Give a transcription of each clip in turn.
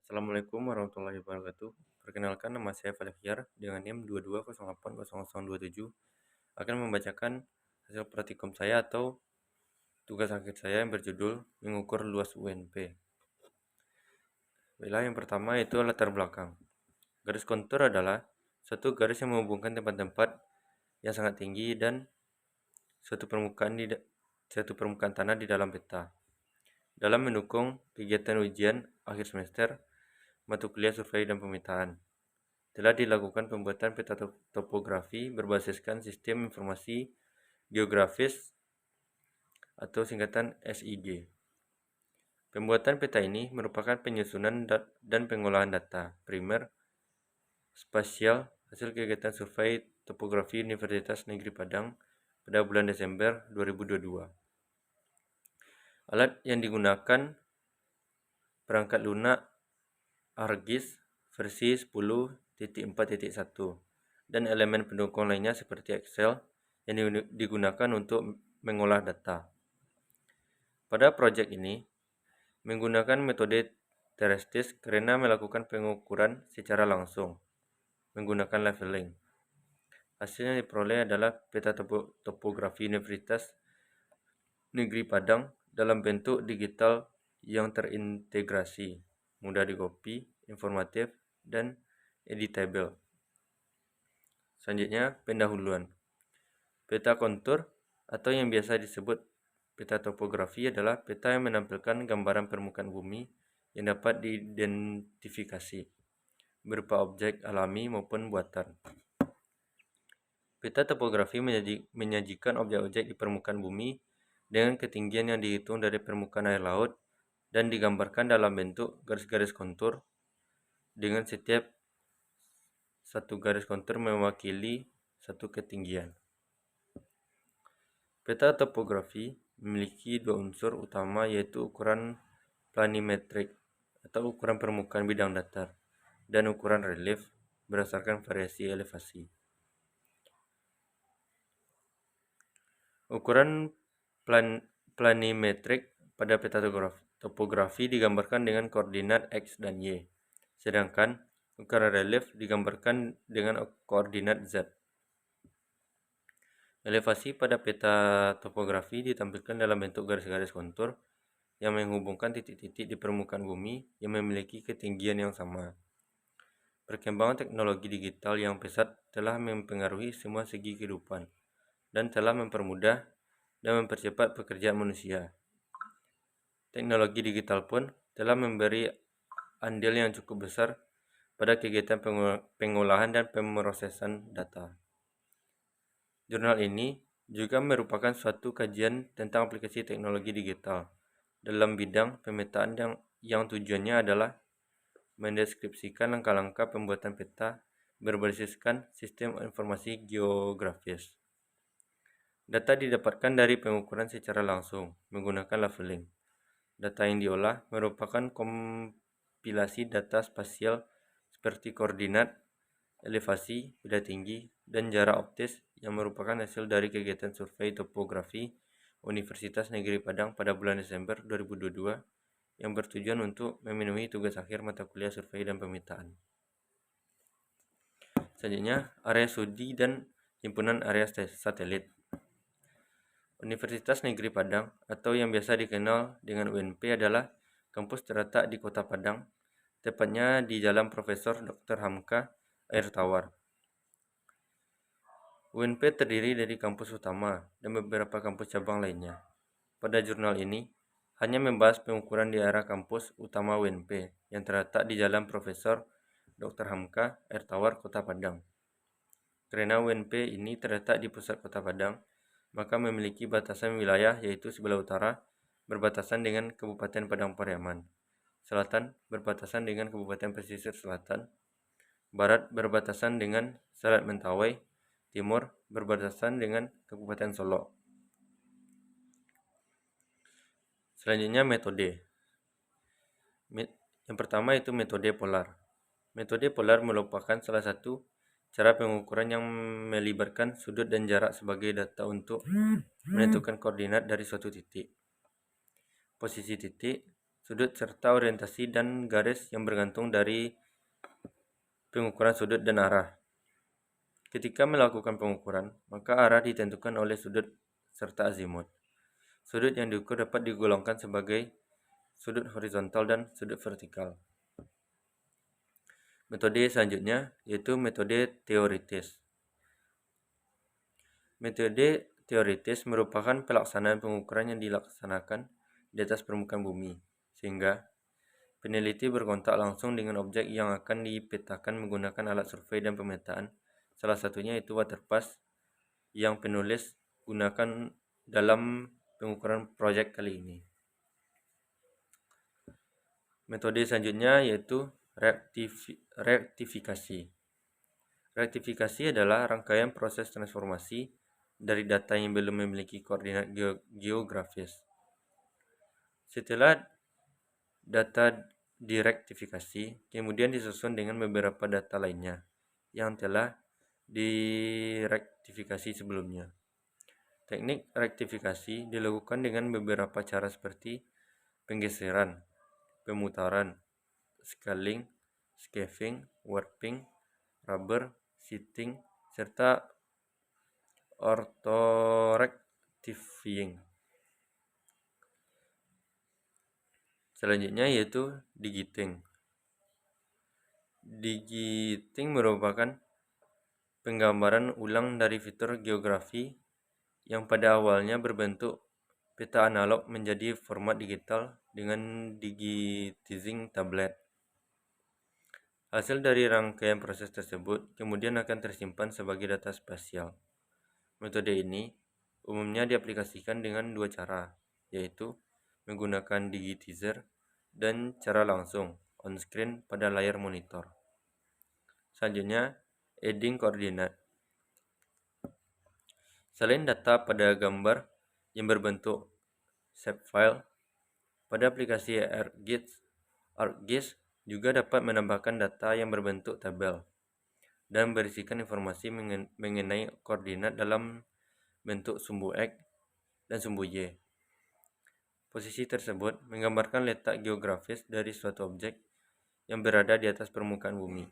Assalamualaikum warahmatullahi wabarakatuh. Perkenalkan, nama saya Fadhiyar dengan NIM 22080027 akan membacakan hasil praktikum saya atau tugas akhir saya yang berjudul mengukur luas UNP. Baiklah, yang pertama yaitu latar belakang. Garis kontur adalah suatu garis yang menghubungkan tempat-tempat yang sangat tinggi dan suatu permukaan tanah di dalam peta. Dalam mendukung kegiatan ujian akhir semester mata kuliah survei dan pemetaan, telah dilakukan pembuatan peta topografi berbasiskan sistem informasi geografis atau singkatan SIG. Pembuatan peta ini merupakan penyusunan dan pengolahan data primer spasial hasil kegiatan survei topografi Universitas Negeri Padang pada bulan Desember 2022. Alat yang digunakan perangkat lunak ArcGIS versi 10.4.1 dan elemen pendukung lainnya seperti Excel yang digunakan untuk mengolah data. Pada proyek ini menggunakan metode terrestis karena melakukan pengukuran secara langsung menggunakan leveling. Hasil yang diperoleh adalah peta topografi Universitas Negeri Padang dalam bentuk digital yang terintegrasi, mudah dikopi, informatif, dan editable. Selanjutnya, pendahuluan. Peta kontur atau yang biasa disebut peta topografi adalah peta yang menampilkan gambaran permukaan bumi yang dapat diidentifikasi berupa objek alami maupun buatan. Peta topografi menyajikan objek-objek di permukaan bumi dengan ketinggian yang dihitung dari permukaan air laut dan digambarkan dalam bentuk garis-garis kontur dengan setiap satu garis kontur mewakili satu ketinggian. Peta topografi memiliki dua unsur utama yaitu ukuran planimetrik atau ukuran permukaan bidang datar dan ukuran relief berdasarkan variasi elevasi. Ukuran planimetrik pada peta topografi digambarkan dengan koordinat X dan Y, sedangkan ukuran relief digambarkan dengan koordinat Z. Elevasi pada peta topografi ditampilkan dalam bentuk garis-garis kontur yang menghubungkan titik-titik di permukaan bumi yang memiliki ketinggian yang sama. Perkembangan teknologi digital yang pesat telah mempengaruhi semua segi kehidupan dan telah mempermudah dan mempercepat pekerjaan manusia. Teknologi digital pun telah memberi andil yang cukup besar pada kegiatan pengolahan dan pemrosesan data. Jurnal ini juga merupakan suatu kajian tentang aplikasi teknologi digital dalam bidang pemetaan yang tujuannya adalah mendeskripsikan langkah-langkah pembuatan peta berbasiskan sistem informasi geografis. Data didapatkan dari pengukuran secara langsung menggunakan leveling. Data yang diolah merupakan kompilasi data spasial seperti koordinat, elevasi, beda tinggi, dan jarak optis yang merupakan hasil dari kegiatan survei topografi Universitas Negeri Padang pada bulan Desember 2022 yang bertujuan untuk memenuhi tugas akhir mata kuliah survei dan pemetaan. Selanjutnya, area studi dan himpunan area satelit. Universitas Negeri Padang atau yang biasa dikenal dengan UNP adalah kampus terletak di Kota Padang, tepatnya di Jalan Profesor Dr. Hamka Air Tawar. UNP terdiri dari kampus utama dan beberapa kampus cabang lainnya. Pada jurnal ini, hanya membahas pengukuran di area kampus utama UNP yang terletak di Jalan Profesor Dr. Hamka Air Tawar, Kota Padang. Karena UNP ini terletak di pusat Kota Padang, maka memiliki batasan wilayah yaitu sebelah utara berbatasan dengan Kabupaten Padang Pariaman, selatan berbatasan dengan Kabupaten Pesisir Selatan, barat berbatasan dengan Selat Mentawai, timur berbatasan dengan Kabupaten Solok. Selanjutnya metode. Yang pertama itu metode polar. Metode polar merupakan salah satu cara pengukuran yang melibatkan sudut dan jarak sebagai data untuk menentukan koordinat dari suatu titik. Posisi titik sudut serta orientasi dan garis yang bergantung dari pengukuran sudut dan arah. Ketika melakukan pengukuran, maka arah ditentukan oleh sudut serta azimut. Sudut yang diukur dapat digolongkan sebagai sudut horizontal dan sudut vertikal. Metode selanjutnya yaitu metode teoritis. Metode teoritis merupakan pelaksanaan pengukuran yang dilaksanakan di atas permukaan bumi, sehingga peneliti berkontak langsung dengan objek yang akan dipetakan menggunakan alat survei dan pemetaan. Salah satunya itu waterpass yang penulis gunakan dalam pengukuran proyek kali ini. Metode selanjutnya yaitu rektifikasi. Rektifikasi adalah rangkaian proses transformasi dari data yang belum memiliki koordinat geografis. Setelah data direktifikasi, kemudian disusun dengan beberapa data lainnya yang telah direktifikasi sebelumnya. Teknik rektifikasi dilakukan dengan beberapa cara seperti penggeseran, pemutaran, scaling, skewing, warping, rubber, shifting, serta orthorectifying. Selanjutnya yaitu digiting. Digiting merupakan penggambaran ulang dari fitur geografi yang pada awalnya berbentuk peta analog menjadi format digital dengan digitizing tablet. Hasil dari rangkaian proses tersebut kemudian akan tersimpan sebagai data spasial. Metode ini umumnya diaplikasikan dengan dua cara, yaitu menggunakan digitizer dan cara langsung on-screen pada layar monitor. Selanjutnya, adding koordinat. Selain data pada gambar yang berbentuk shapefile, pada aplikasi ArcGIS juga dapat menambahkan data yang berbentuk tabel dan berisikan informasi mengenai koordinat dalam bentuk sumbu X dan sumbu Y. Posisi tersebut menggambarkan letak geografis dari suatu objek yang berada di atas permukaan bumi.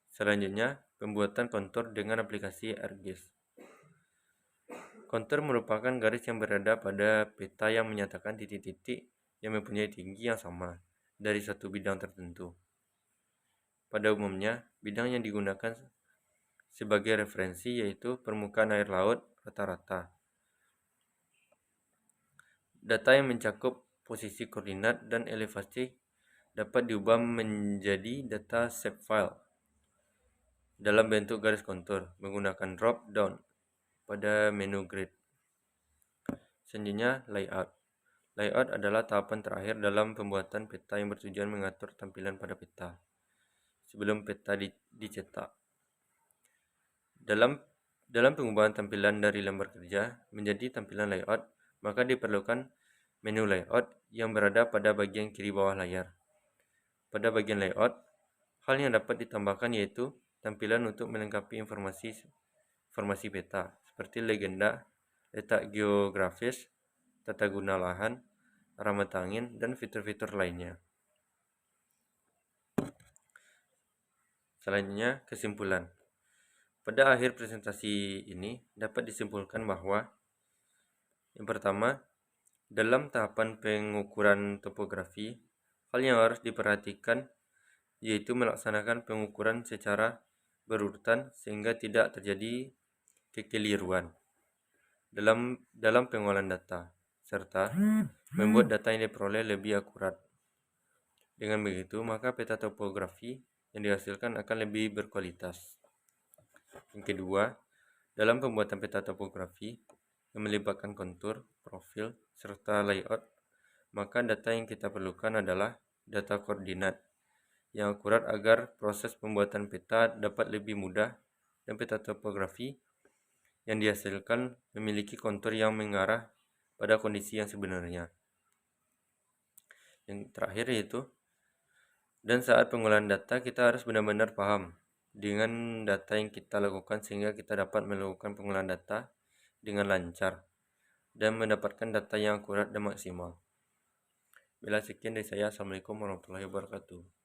Selanjutnya, pembuatan kontur dengan aplikasi ArcGIS. Kontur merupakan garis yang berada pada peta yang menyatakan titik-titik yang mempunyai tinggi yang sama dari satu bidang tertentu. Pada umumnya, bidang yang digunakan sebagai referensi yaitu permukaan air laut rata-rata. Data yang mencakup posisi koordinat dan elevasi dapat diubah menjadi data shapefile dalam bentuk garis kontur menggunakan drop down pada menu grid. Selanjutnya, layout. Layout adalah tahapan terakhir dalam pembuatan peta yang bertujuan mengatur tampilan pada peta sebelum peta dicetak. Dalam pengubahan tampilan dari lembar kerja menjadi tampilan layout, maka diperlukan menu layout yang berada pada bagian kiri bawah layar. Pada bagian layout, hal yang dapat ditambahkan yaitu tampilan untuk melengkapi informasi peta, seperti legenda, letak geografis, tata guna lahan, arah mata angin, dan fitur-fitur lainnya. Selanjutnya, kesimpulan. Pada akhir presentasi ini dapat disimpulkan bahwa yang pertama, dalam tahapan pengukuran topografi, hal yang harus diperhatikan yaitu melaksanakan pengukuran secara berurutan sehingga tidak terjadi kekeliruan dalam pengolahan data, serta membuat data yang diperoleh lebih akurat. Dengan begitu, maka peta topografi yang dihasilkan akan lebih berkualitas. Yang kedua, dalam pembuatan peta topografi yang melibatkan kontur, profil, serta layout, maka data yang kita perlukan adalah data koordinat yang akurat agar proses pembuatan peta dapat lebih mudah dan peta topografi yang dihasilkan memiliki kontur yang mengarah pada kondisi yang sebenarnya. Yang terakhir yaitu, dan saat pengolahan data kita harus benar-benar paham dengan data yang kita lakukan sehingga kita dapat melakukan pengolahan data dengan lancar dan mendapatkan data yang akurat dan maksimal. Bila sekian dari saya, Assalamualaikum warahmatullahi wabarakatuh.